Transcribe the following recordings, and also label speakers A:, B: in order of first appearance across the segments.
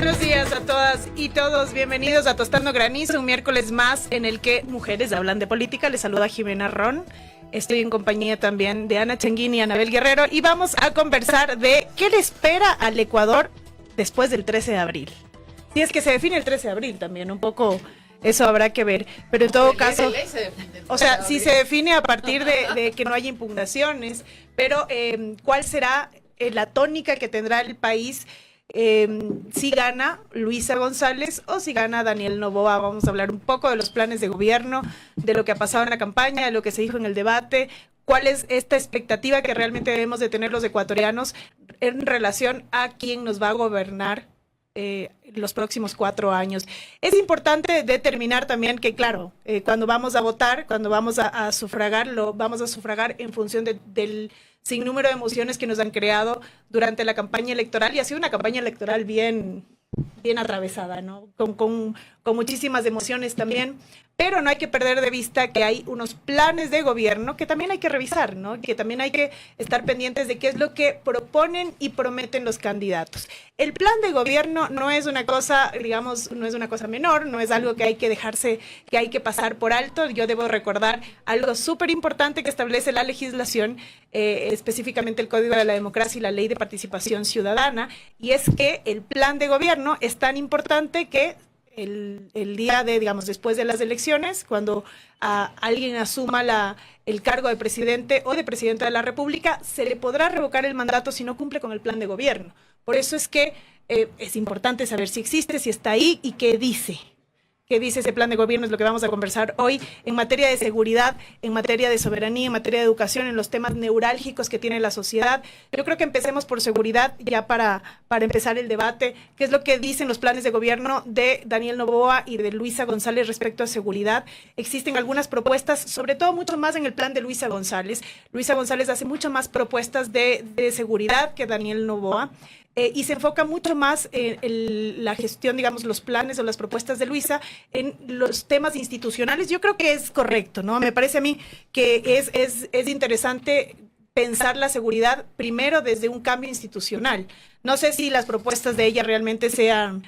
A: Buenos días a todas y todos, bienvenidos a Tostando Granizo, un miércoles más en el que mujeres hablan de política. Les saluda Jimena Ron, estoy en compañía también de Ana Changuín y Anabel Guerrero y vamos a conversar de qué le espera al Ecuador después del 13 de abril. Si es que se define el 13 de abril también, un poco eso habrá que ver, pero en todo caso, o sea, si se define a partir de que no haya impugnaciones, pero ¿cuál será la tónica que tendrá el país? Si gana Luisa González o si gana Daniel Noboa. Vamos a hablar un poco de los planes de gobierno, de lo que ha pasado en la campaña, de lo que se dijo en el debate, cuál es esta expectativa que realmente debemos de tener los ecuatorianos en relación a quién nos va a gobernar los próximos 4 años. Es importante determinar también que, claro, cuando vamos a votar, cuando vamos a sufragar, lo vamos a sufragar en función del sinnúmero de emociones que nos han creado durante la campaña electoral, y ha sido una campaña electoral bien atravesada, ¿no? Con muchísimas emociones también, pero no hay que perder de vista que hay unos planes de gobierno que también hay que revisar, ¿no? Que también hay que estar pendientes de qué es lo que proponen y prometen los candidatos. El plan de gobierno no es una cosa, digamos, no es una cosa menor, no es algo que hay que dejarse, que hay que pasar por alto. Yo debo recordar algo súper importante que establece la legislación, específicamente el Código de la Democracia y la Ley de Participación Ciudadana, y es que el plan de gobierno es tan importante que el día de, digamos, después de las elecciones, cuando alguien asuma el cargo de presidente o de presidenta de la República, se le podrá revocar el mandato si no cumple con el plan de gobierno. Por eso es que es importante saber si existe, si está ahí y qué dice. ¿Qué dice ese plan de gobierno? Es lo que vamos a conversar hoy en materia de seguridad, en materia de soberanía, en materia de educación, en los temas neurálgicos que tiene la sociedad. Yo creo que empecemos por seguridad, ya para empezar el debate. ¿Qué es lo que dicen los planes de gobierno de Daniel Noboa y de Luisa González respecto a seguridad? Existen algunas propuestas, sobre todo mucho más en el plan de Luisa González. Luisa González hace mucho más propuestas de seguridad que Daniel Noboa. Y se enfoca mucho más en la gestión, digamos, los planes o las propuestas de Luisa en los temas institucionales. Yo creo que es correcto, ¿no? Me parece a mí que es interesante pensar la seguridad primero desde un cambio institucional. No sé si las propuestas de ella realmente sean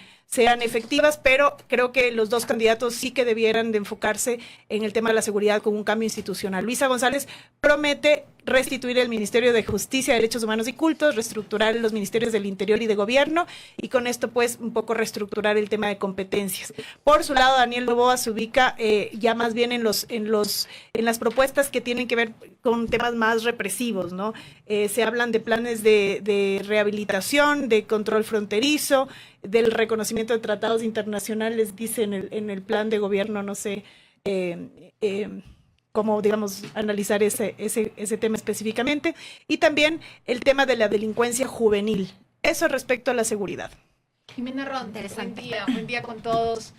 A: efectivas, pero creo que los dos candidatos sí que debieran de enfocarse en el tema de la seguridad con un cambio institucional. Luisa González promete restituir el Ministerio de Justicia, Derechos Humanos y Cultos, reestructurar los ministerios del Interior y de Gobierno, y con esto pues un poco reestructurar el tema de competencias. Por su lado, Daniel Noboa se ubica ya más bien en las propuestas que tienen que ver con temas más represivos, ¿no? Se hablan de planes de rehabilitación, de control fronterizo, del reconocimiento de tratados internacionales, dice en el plan de gobierno, no sé cómo, digamos, analizar ese tema específicamente, y también el tema de la delincuencia juvenil. Eso respecto a la seguridad.
B: Jimena Ron, buen día con todos.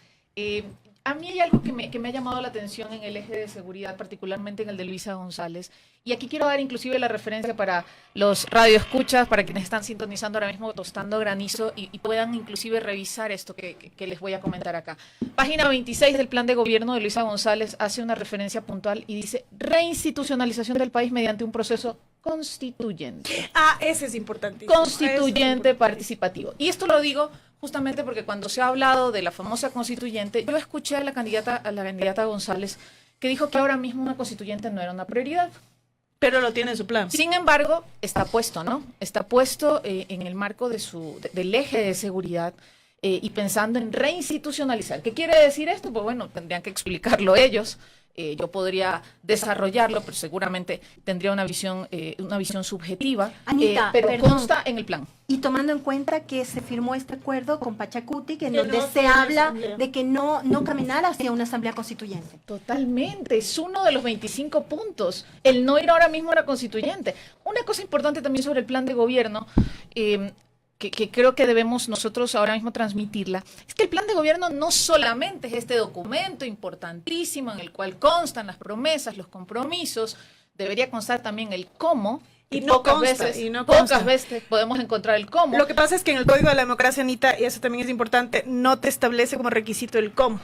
B: A mí hay algo que me ha llamado la atención en el eje de seguridad, particularmente en el de Luisa González. Y aquí quiero dar inclusive la referencia para los radioescuchas, para quienes están sintonizando ahora mismo Tostando Granizo y puedan inclusive revisar esto que les voy a comentar acá. Página 26 del plan de gobierno de Luisa González hace una referencia puntual y dice: reinstitucionalización del país mediante un proceso constituyente.
A: Ese es importante.
B: Constituyente participativo. Y esto lo digo justamente porque cuando se ha hablado de la famosa constituyente, yo escuché a la candidata González que dijo que ahora mismo una constituyente no era una prioridad.
A: Pero lo tiene en su plan.
B: Sin embargo, está puesto, ¿no? Está puesto en el marco del eje de seguridad y pensando en reinstitucionalizar. ¿Qué quiere decir esto? Pues bueno, tendrían que explicarlo ellos. Yo podría desarrollarlo, pero seguramente tendría una visión subjetiva,
C: Anita,
B: pero
C: perdón,
B: consta en el plan.
C: Y tomando en cuenta que se firmó este acuerdo con Pachacuti, en donde se habla de que no caminar hacia una asamblea constituyente.
B: Totalmente, es uno de los 25 puntos, el no ir ahora mismo a la constituyente. Una cosa importante también sobre el plan de gobierno, que creo que debemos nosotros ahora mismo transmitirla, es que el plan de gobierno no solamente es este documento importantísimo en el cual constan las promesas, los compromisos, debería constar también el cómo.
A: Y pocas
B: veces podemos encontrar el cómo.
A: Lo que pasa es que en el Código de la Democracia, Anita, y eso también es importante, no te establece como requisito el cómo.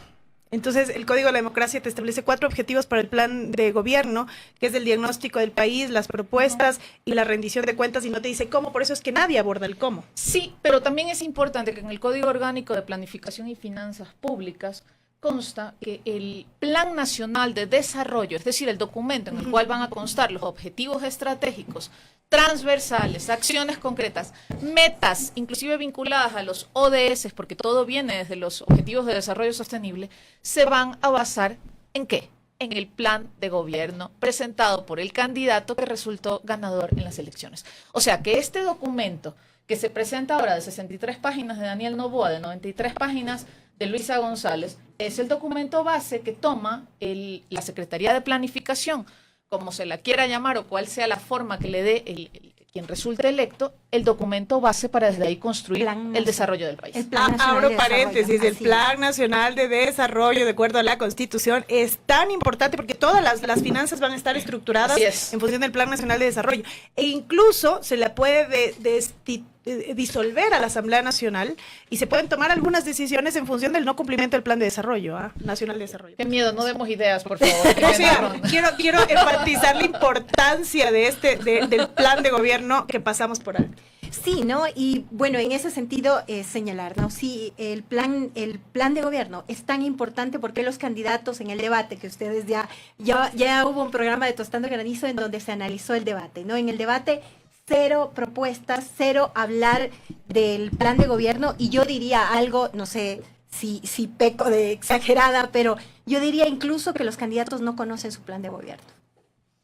A: Entonces, el Código de la Democracia te establece 4 objetivos para el plan de gobierno, que es el diagnóstico del país, las propuestas y la rendición de cuentas, y no te dice cómo, por eso es que nadie aborda el cómo.
B: Sí, pero también es importante que en el Código Orgánico de Planificación y Finanzas Públicas consta que el Plan Nacional de Desarrollo, es decir, el documento en el cual van a constar los objetivos estratégicos transversales, acciones concretas, metas, inclusive vinculadas a los ODS, porque todo viene desde los Objetivos de Desarrollo Sostenible, se van a basar ¿en qué? En el plan de gobierno presentado por el candidato que resultó ganador en las elecciones. O sea que este documento que se presenta ahora de 63 páginas de Daniel Noboa, de 93 páginas de Luisa González, es el documento base que toma la Secretaría de Planificación, como se la quiera llamar o cual sea la forma que le dé quien resulte electo, el documento base para desde ahí construir el desarrollo del país.
A: Abro paréntesis, el Plan Nacional de Desarrollo, de acuerdo a la Constitución, es tan importante porque todas las finanzas van a estar estructuradas en función del Plan Nacional de Desarrollo. E incluso se la puede disolver a la Asamblea Nacional y se pueden tomar algunas decisiones en función del no cumplimiento del Plan de Desarrollo, Nacional de Desarrollo.
B: Qué miedo, no demos ideas, por favor.
A: O sea, quiero enfatizar la importancia de del plan de gobierno que pasamos por alto.
C: Sí, ¿no? Y bueno, en ese sentido, señalar, ¿no? Sí, el plan de gobierno es tan importante porque los candidatos en el debate, que ustedes ya hubo un programa de Tostando Granizo en donde se analizó el debate, ¿no? En el debate, 0 propuestas, 0 hablar del plan de gobierno, y yo diría algo, no sé si peco de exagerada, pero yo diría incluso que los candidatos no conocen su plan de gobierno.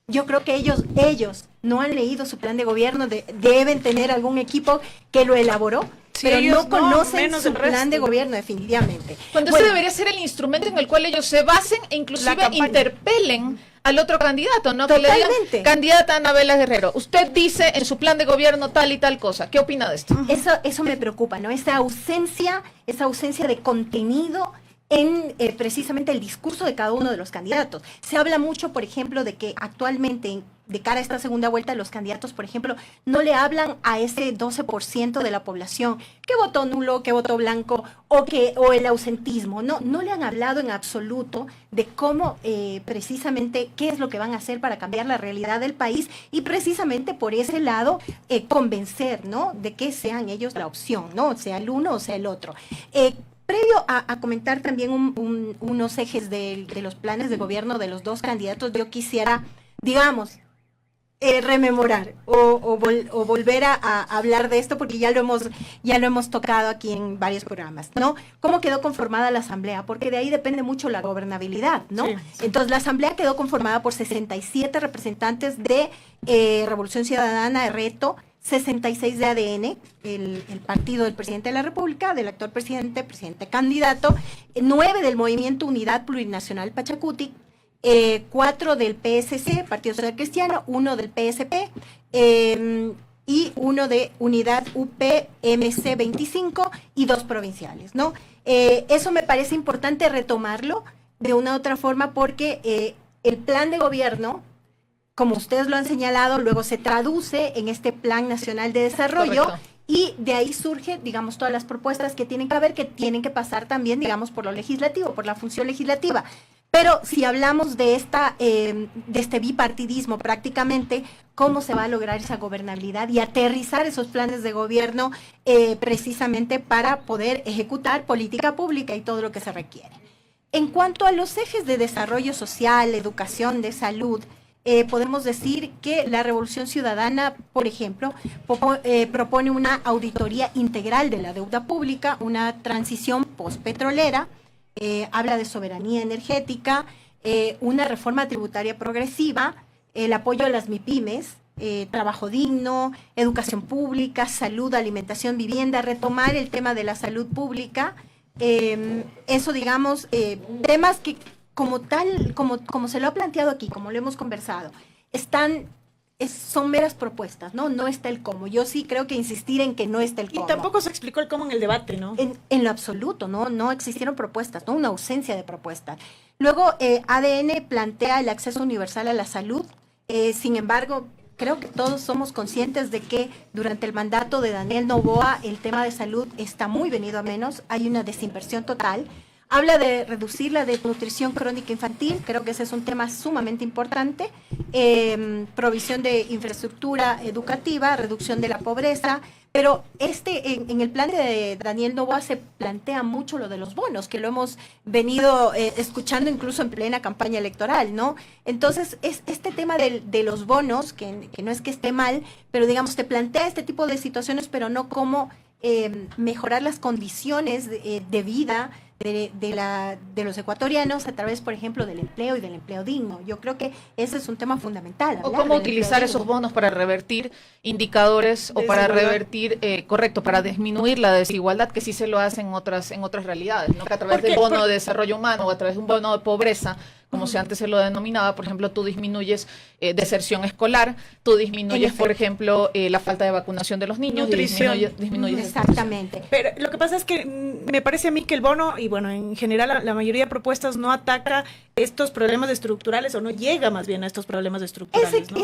C: Yo creo que ellos no han leído su plan de gobierno, deben tener algún equipo que lo elaboró, sí, pero no conocen su plan de gobierno definitivamente.
B: Cuando ese debería ser el instrumento en el cual ellos se basen e inclusive interpelen al otro candidato, ¿no?
C: Totalmente.
B: Que le digan, candidata Anabela Guerrero, usted dice en su plan de gobierno tal y tal cosa. ¿Qué opina de esto?
C: Eso me preocupa, ¿no? Esa ausencia de contenido en precisamente el discurso de cada uno de los candidatos. Se habla mucho, por ejemplo, de que actualmente, de cara a esta segunda vuelta, los candidatos, por ejemplo, no le hablan a ese 12% de la población que votó nulo, que votó blanco o el ausentismo. No le han hablado en absoluto de cómo precisamente qué es lo que van a hacer para cambiar la realidad del país y precisamente por ese lado convencer, ¿no? De que sean ellos la opción, ¿no? Sea el uno o sea el otro. Previo a comentar también unos ejes de los planes de gobierno de los dos candidatos, yo quisiera, digamos, rememorar o volver a hablar de esto porque ya lo hemos tocado aquí en varios programas, ¿no? ¿Cómo quedó conformada la Asamblea? Porque de ahí depende mucho la gobernabilidad, ¿no? Sí. Entonces, la Asamblea quedó conformada por 67 representantes de Revolución Ciudadana, de Reto, 66 de ADN, el partido del presidente de la República, del actual presidente candidato, 9 del Movimiento Unidad Plurinacional Pachacutic, 4 del PSC, Partido Social Cristiano, 1 del PSP, y 1 de Unidad UP-MC 25 y 2 provinciales, ¿no? Eso me parece importante retomarlo de una u otra forma porque el plan de gobierno, como ustedes lo han señalado, luego se traduce en este Plan Nacional de Desarrollo. Correcto. Y de ahí surge, digamos, todas las propuestas que tienen que haber, que tienen que pasar también, digamos, por lo legislativo, por la función legislativa. Pero si hablamos de este bipartidismo prácticamente, ¿cómo se va a lograr esa gobernabilidad y aterrizar esos planes de gobierno precisamente para poder ejecutar política pública y todo lo que se requiere? En cuanto a los ejes de desarrollo social, educación, de salud, podemos decir que la Revolución Ciudadana, por ejemplo, propone una auditoría integral de la deuda pública, una transición postpetrolera, habla de soberanía energética, una reforma tributaria progresiva, el apoyo a las MIPYMES, trabajo digno, educación pública, salud, alimentación, vivienda, retomar el tema de la salud pública, eso digamos, temas que como tal, como se lo ha planteado aquí, como lo hemos conversado, son meras propuestas, ¿no? No está el cómo. Yo sí creo que insistir en que no está el cómo.
A: Y tampoco se explicó el cómo en el debate, ¿no?
C: En lo absoluto, ¿no? No existieron propuestas, ¿no? Una ausencia de propuestas. Luego, ADN plantea el acceso universal a la salud. Sin embargo, creo que todos somos conscientes de que durante el mandato de Daniel Noboa el tema de salud está muy venido a menos. Hay una desinversión total. Habla de reducir la desnutrición crónica infantil, creo que ese es un tema sumamente importante, provisión de infraestructura educativa, reducción de la pobreza, pero en el plan de Daniel Noboa se plantea mucho lo de los bonos, que lo hemos venido escuchando incluso en plena campaña electoral, ¿no? Entonces, este tema de los bonos, que no es que esté mal, pero digamos, te plantea este tipo de situaciones, pero no cómo mejorar las condiciones de vida de los ecuatorianos a través, por ejemplo, del empleo y del empleo digno. Yo creo que ese es un tema fundamental.
B: O cómo utilizar esos bonos para revertir indicadores o para revertir, para disminuir la desigualdad, que sí se lo hace en otras realidades, ¿no? Que a través del bono de desarrollo humano o a través de un bono de pobreza, como antes se lo denominaba, por ejemplo, tú disminuyes deserción escolar, tú disminuyes, por ejemplo, la falta de vacunación de los niños,
A: nutrición.
B: disminuyes
C: Exactamente.
A: Pero lo que pasa es que me parece a mí que el bono, y bueno, en general la mayoría de propuestas no ataca estos problemas estructurales o no llega más bien a estos problemas estructurales, ¿no?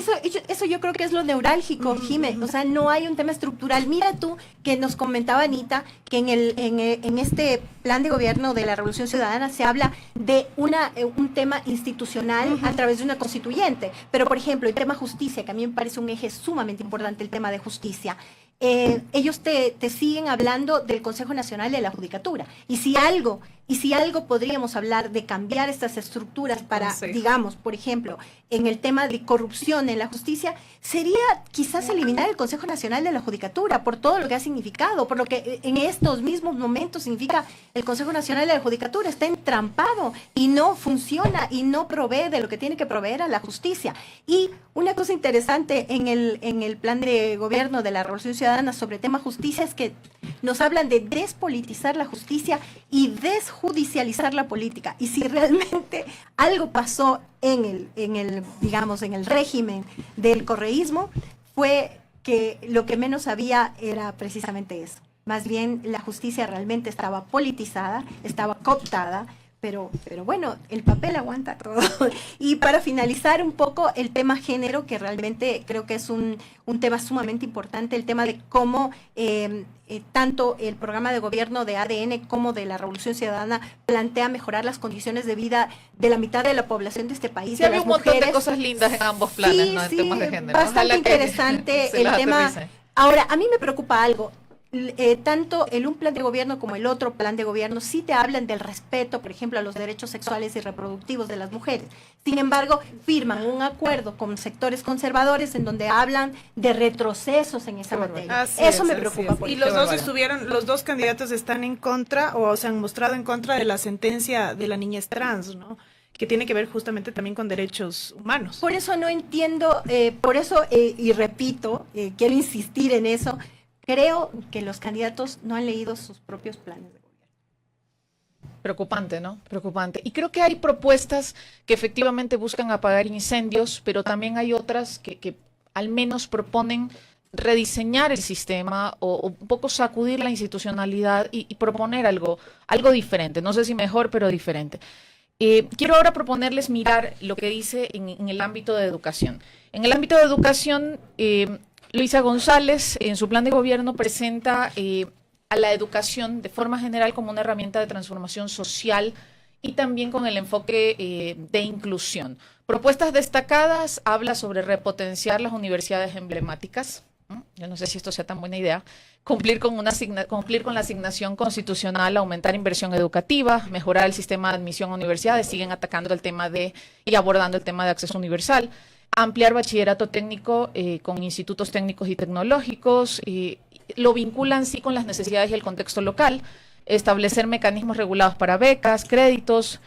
C: Eso yo creo que es lo neurálgico, Jimé. O sea, no hay un tema estructural. Mira tú que nos comentaba Anita que en este plan de gobierno de la Revolución Ciudadana se habla de un tema institucional a través de una constituyente. Pero, por ejemplo, el tema justicia, que a mí me parece un eje sumamente importante, el tema de justicia. Ellos te siguen hablando del Consejo Nacional de la Judicatura. Y si algo podríamos hablar de cambiar estas estructuras para, digamos, por ejemplo, en el tema de corrupción en la justicia, sería quizás eliminar el Consejo Nacional de la Judicatura por todo lo que ha significado, por lo que en estos mismos momentos significa el Consejo Nacional de la Judicatura. Está entrampado y no funciona y no provee de lo que tiene que proveer a la justicia. Y una cosa interesante en el plan de gobierno de la Revolución Ciudadana sobre tema justicia es que nos hablan de despolitizar la justicia y desjudicializar la política. Y si realmente algo pasó en el régimen del correísmo, fue que lo que menos había era precisamente eso. Más bien la justicia realmente estaba politizada, estaba cooptada, pero bueno, el papel aguanta todo. Y para finalizar un poco el tema género, que realmente creo que es un tema sumamente importante, el tema de cómo tanto el programa de gobierno de ADN como de la Revolución Ciudadana plantea mejorar las condiciones de vida de la mitad de la población de este país.
B: Sí, había un montón de cosas lindas en ambos planes, ¿no? En temas de género.
C: Bastante interesante el tema. Ahora, a mí me preocupa algo. Tanto un plan de gobierno como el otro plan de gobierno sí te hablan del respeto, por ejemplo, a los derechos sexuales y reproductivos de las mujeres. Sin embargo, firman un acuerdo con sectores conservadores en donde hablan de retrocesos en esa materia. Eso me preocupa.
A: Y los dos candidatos están en contra o se han mostrado en contra de la sentencia de la niñez trans, ¿no? Que tiene que ver justamente también con derechos humanos.
C: Por eso no entiendo, y repito, quiero insistir en eso. Creo que los candidatos no han leído sus propios planes de gobierno.
B: Preocupante, ¿no? Preocupante. Y creo que hay propuestas que efectivamente buscan apagar incendios, pero también hay otras que al menos proponen rediseñar el sistema o un poco sacudir la institucionalidad y proponer algo diferente. No sé si mejor, pero diferente. Quiero ahora proponerles mirar lo que dice en el ámbito de educación. En el ámbito de educación, Luisa González, en su plan de gobierno, presenta a la educación de forma general como una herramienta de transformación social y también con el enfoque de inclusión. Propuestas destacadas, habla sobre repotenciar las universidades emblemáticas. Yo no sé si esto sea tan buena idea. Cumplir con la asignación constitucional, aumentar inversión educativa, mejorar el sistema de admisión a universidades, siguen atacando el tema y abordando el tema de acceso universal. Ampliar bachillerato técnico con institutos técnicos y tecnológicos, lo vinculan sí con las necesidades y el contexto local, establecer mecanismos regulados para becas, créditos,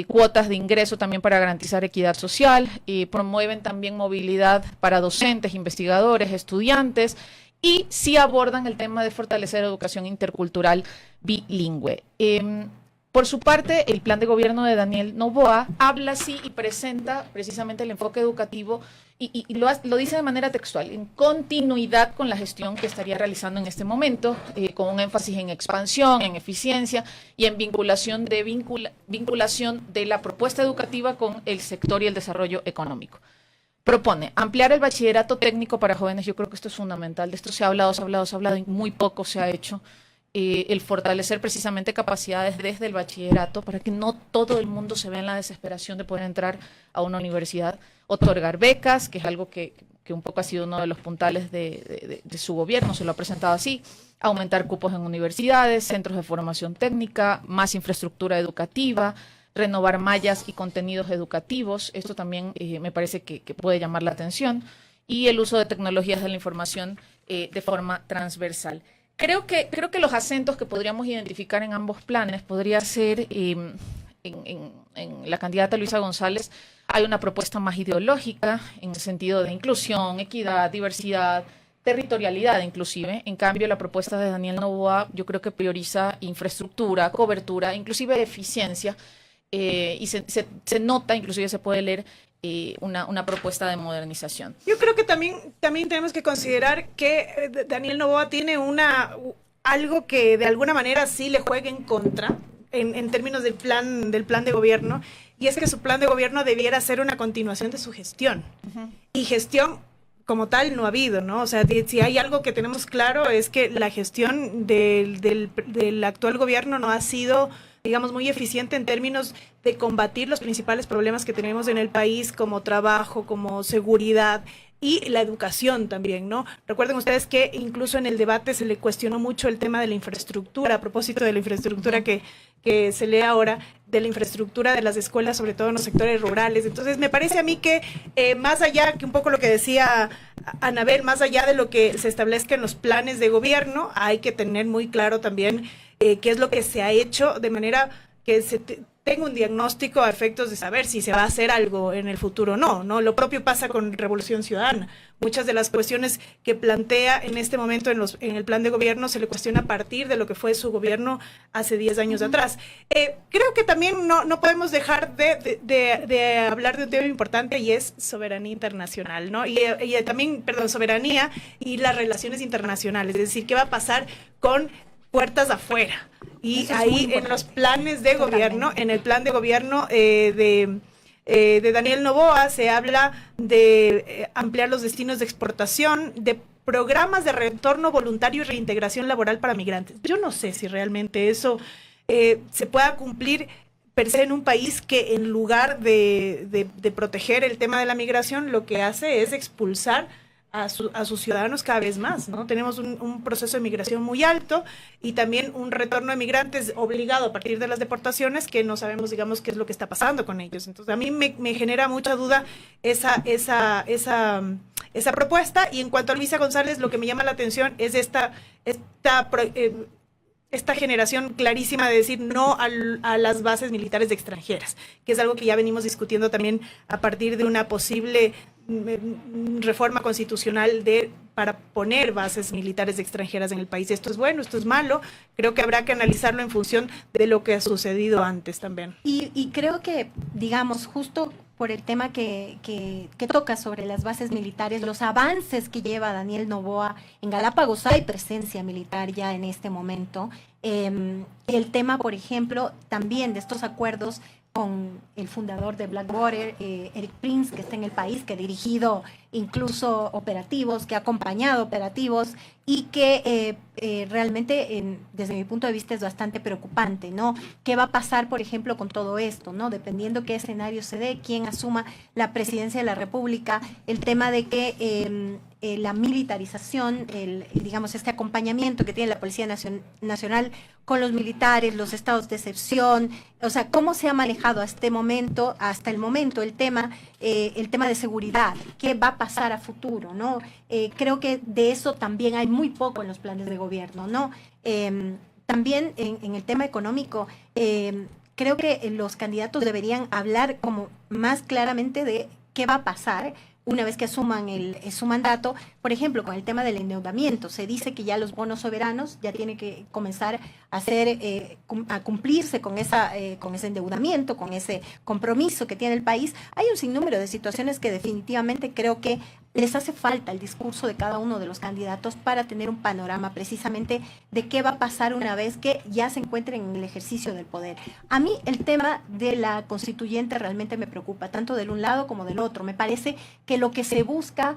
B: cuotas de ingreso también para garantizar equidad social, promueven también movilidad para docentes, investigadores, estudiantes, y sí abordan el tema de fortalecer educación intercultural bilingüe. Por su parte, el plan de gobierno de Daniel Noboa habla sí y presenta precisamente el enfoque educativo y lo dice de manera textual, en continuidad con la gestión que estaría realizando en este momento, con un énfasis en expansión, en eficiencia y en vinculación de la propuesta educativa con el sector y el desarrollo económico. Propone ampliar el bachillerato técnico para jóvenes. Yo creo que esto es fundamental. De esto se ha hablado y muy poco se ha hecho. el fortalecer precisamente capacidades desde el bachillerato para que no todo el mundo se vea en la desesperación de poder entrar a una universidad, otorgar becas, que es algo que un poco ha sido uno de los puntales de su gobierno, se lo ha presentado así, aumentar cupos en universidades, centros de formación técnica, más infraestructura educativa, renovar mallas y contenidos educativos, esto también me parece que puede llamar la atención, y el uso de tecnologías de la información de forma transversal. Creo que los acentos que podríamos identificar en ambos planes podría ser en la candidata Luisa González. Hay una propuesta más ideológica en el sentido de inclusión, equidad, diversidad, territorialidad inclusive. En cambio, la propuesta de Daniel Noboa yo creo que prioriza infraestructura, cobertura, inclusive eficiencia, y se nota, inclusive se puede leer una propuesta de modernización.
A: Yo creo que también tenemos que considerar que Daniel Noboa tiene algo que de alguna manera sí le juega en contra en términos del plan de gobierno, y es que su plan de gobierno debiera ser una continuación de su gestión. Uh-huh. Y gestión como tal no ha habido, ¿no? O sea, si hay algo que tenemos claro es que la gestión del actual gobierno no ha sido, digamos, muy eficiente en términos de combatir los principales problemas que tenemos en el país, como trabajo, como seguridad y la educación también, ¿no? Recuerden ustedes que incluso en el debate se le cuestionó mucho el tema de la infraestructura, a propósito de la infraestructura que se lee ahora, de la infraestructura de las escuelas, sobre todo en los sectores rurales. Entonces, me parece a mí que más allá, que un poco lo que decía Anabel, más allá de lo que se establezca en los planes de gobierno, hay que tener muy claro también qué es lo que se ha hecho, de manera que se tenga un diagnóstico a efectos de saber si se va a hacer algo en el futuro o no. Lo propio pasa con Revolución Ciudadana. Muchas de las cuestiones que plantea en este momento en el plan de gobierno se le cuestiona a partir de lo que fue su gobierno hace 10 años atrás. Creo que también no podemos dejar de hablar de un tema importante, y es soberanía internacional, ¿no? Y también, soberanía y las relaciones internacionales. Es decir, ¿qué va a pasar con puertas afuera? Y ahí en los planes de gobierno, en el plan de gobierno de Daniel Noboa se habla de ampliar los destinos de exportación, de programas de retorno voluntario y reintegración laboral para migrantes. Yo no sé si realmente eso se pueda cumplir per se en un país que, en lugar de proteger el tema de la migración, lo que hace es expulsar a sus ciudadanos cada vez más, ¿no? Tenemos un proceso de migración muy alto y también un retorno de migrantes obligado a partir de las deportaciones, que no sabemos, digamos, qué es lo que está pasando con ellos. Entonces, a mí me genera mucha duda esa propuesta. Y en cuanto a Luisa González, lo que me llama la atención es esta generación clarísima de decir no a las bases militares extranjeras, que es algo que ya venimos discutiendo también a partir de una posible reforma constitucional para poner bases militares extranjeras en el país. Esto es bueno, esto es malo. Creo que habrá que analizarlo en función de lo que ha sucedido antes también.
C: Y creo que, digamos, justo por el tema que toca sobre las bases militares, los avances que lleva Daniel Noboa en Galápagos, hay presencia militar ya en este momento. El tema, por ejemplo, también de estos acuerdos con el fundador de Blackwater, Eric Prince, que está en el país, que ha dirigido incluso operativos, que ha acompañado operativos, y que realmente, desde mi punto de vista, es bastante preocupante, ¿no? ¿Qué va a pasar, por ejemplo, con todo esto, ¿no? Dependiendo qué escenario se dé, quién asuma la presidencia de la República, el tema de que la militarización, digamos, este acompañamiento que tiene la Policía Nacional con los militares, los estados de excepción, o sea, cómo se ha manejado hasta el momento el tema de seguridad, qué va a pasar a futuro, ¿no? Creo que de eso también hay muy poco en los planes de gobierno, ¿no? También en el tema económico, creo que los candidatos deberían hablar como más claramente de qué va a pasar una vez que asuman su mandato. Por ejemplo, con el tema del endeudamiento, se dice que ya los bonos soberanos ya tienen que comenzar a cumplirse con ese endeudamiento, con ese compromiso que tiene el país. Hay un sinnúmero de situaciones que definitivamente creo que les hace falta el discurso de cada uno de los candidatos para tener un panorama precisamente de qué va a pasar una vez que ya se encuentren en el ejercicio del poder. A mí el tema de la constituyente realmente me preocupa, tanto del un lado como del otro. Me parece que lo que se busca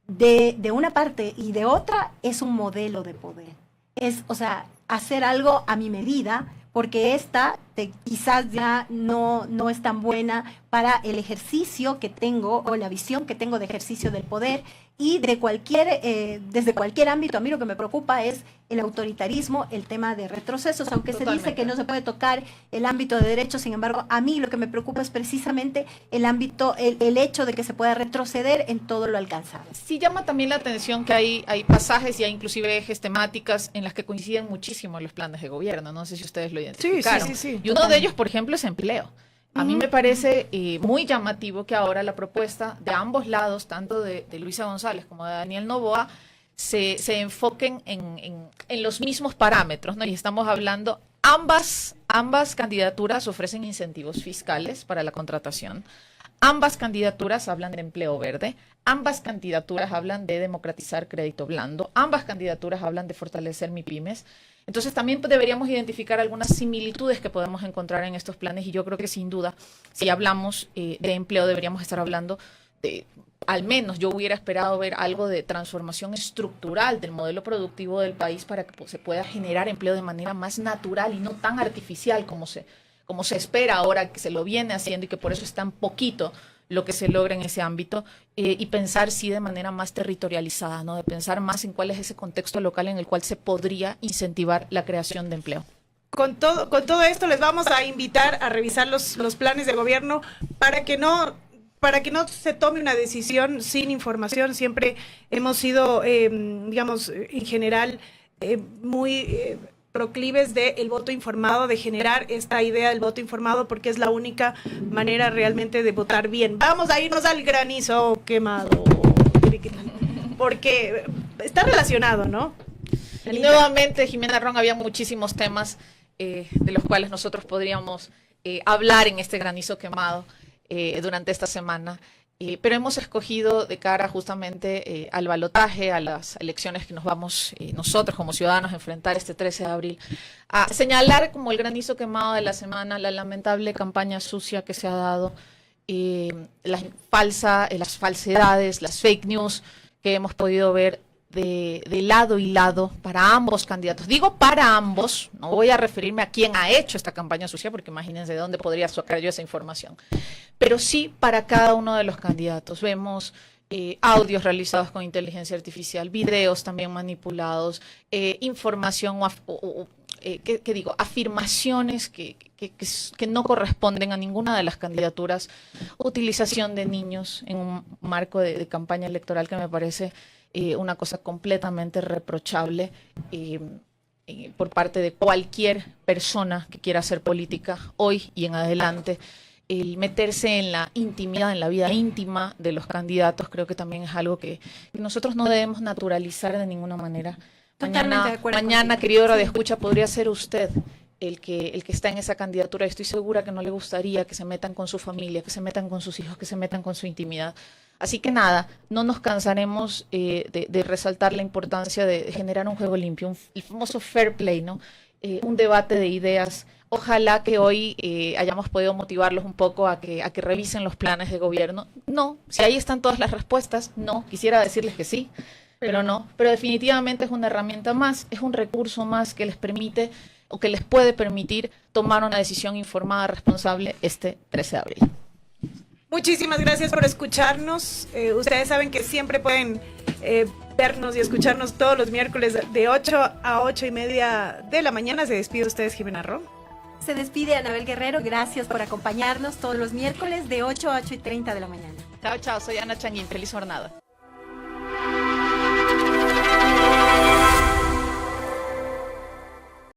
C: de una parte y de otra es un modelo de poder. es, o sea, hacer algo a mi medida, porque esta quizás ya no es tan buena para el ejercicio que tengo o la visión que tengo de ejercicio del poder y de desde cualquier ámbito. A mí lo que me preocupa es el autoritarismo, el tema de retrocesos, aunque
B: Totalmente.
C: se dice que no se puede tocar el ámbito de derechos. Sin embargo, a mí lo que me preocupa es precisamente el ámbito, el hecho de que se pueda retroceder en todo lo alcanzado.
B: Sí llama también la atención que hay pasajes y hay inclusive ejes temáticas en las que coinciden muchísimo los planes de gobierno. No sé si ustedes lo identificaron.
A: Sí.
B: Y uno de ellos, por ejemplo, es empleo. A mí me parece muy llamativo que ahora la propuesta de ambos lados, tanto de Luisa González como de Daniel Noboa, se enfoquen en los mismos parámetros, ¿no? Y estamos hablando, ambas candidaturas ofrecen incentivos fiscales para la contratación. Ambas candidaturas hablan de empleo verde, ambas candidaturas hablan de democratizar crédito blando, ambas candidaturas hablan de fortalecer MIPYMES. Entonces también deberíamos identificar algunas similitudes que podemos encontrar en estos planes y yo creo que sin duda, si hablamos de empleo, deberíamos estar hablando de, al menos yo hubiera esperado ver algo de transformación estructural del modelo productivo del país para que se pueda generar empleo de manera más natural y no tan artificial como se espera ahora, que se lo viene haciendo y que por eso es tan poquito lo que se logra en ese ámbito, y pensar sí de manera más territorializada, ¿no? De pensar más en cuál es ese contexto local en el cual se podría incentivar la creación de empleo.
A: Con todo esto les vamos a invitar a revisar los planes de gobierno para que no se tome una decisión sin información. Siempre hemos sido, digamos, en general, muy proclives del voto informado, de generar esta idea del voto informado, porque es la única manera realmente de votar bien. Vamos a irnos al granizo quemado, porque está relacionado, ¿no?
B: Y nuevamente, Jimena Ron, había muchísimos temas de los cuales nosotros podríamos hablar en este granizo quemado durante esta semana. Pero hemos escogido de cara justamente al balotaje, a las elecciones que nos vamos nosotros como ciudadanos a enfrentar este 13 de abril, a señalar como el granizo quemado de la semana la lamentable campaña sucia que se ha dado, las falsedades, las fake news que hemos podido ver de lado y lado para ambos candidatos. Digo para ambos, no voy a referirme a quién ha hecho esta campaña sucia, porque imagínense de dónde podría sacar yo esa información, pero sí para cada uno de los candidatos. Vemos audios realizados con inteligencia artificial, videos también manipulados, información afirmaciones que no corresponden a ninguna de las candidaturas, utilización de niños en un marco de campaña electoral que me parece una cosa completamente reprochable por parte de cualquier persona que quiera hacer política hoy y en adelante. El meterse en la intimidad, en la vida íntima de los candidatos, creo que también es algo que nosotros no debemos naturalizar de ninguna manera.
C: Totalmente de acuerdo
B: Mañana,
C: contigo.
B: querido radioescucha, podría ser usted el que está en esa candidatura. Estoy segura que no le gustaría que se metan con su familia, que se metan con sus hijos, que se metan con su intimidad. Así que nada, no nos cansaremos de resaltar la importancia de generar un juego limpio, el famoso fair play, ¿no? Un debate de ideas. Ojalá que hoy hayamos podido motivarlos un poco a que revisen los planes de gobierno. No, si ahí están todas las respuestas, no. Quisiera decirles que sí, pero no. Pero definitivamente es una herramienta más, es un recurso más que les permite o que les puede permitir tomar una decisión informada, responsable este 13 de abril.
A: Muchísimas gracias por escucharnos. Ustedes saben que siempre pueden vernos y escucharnos todos los miércoles de 8 a 8:30 de la mañana. Se despide ustedes, Jimena Ron.
C: Se despide Anabel Guerrero. Gracias por acompañarnos todos los miércoles de 8 a 8:30 de la mañana.
B: Chao, chao. Soy Ana Changuín. Feliz jornada.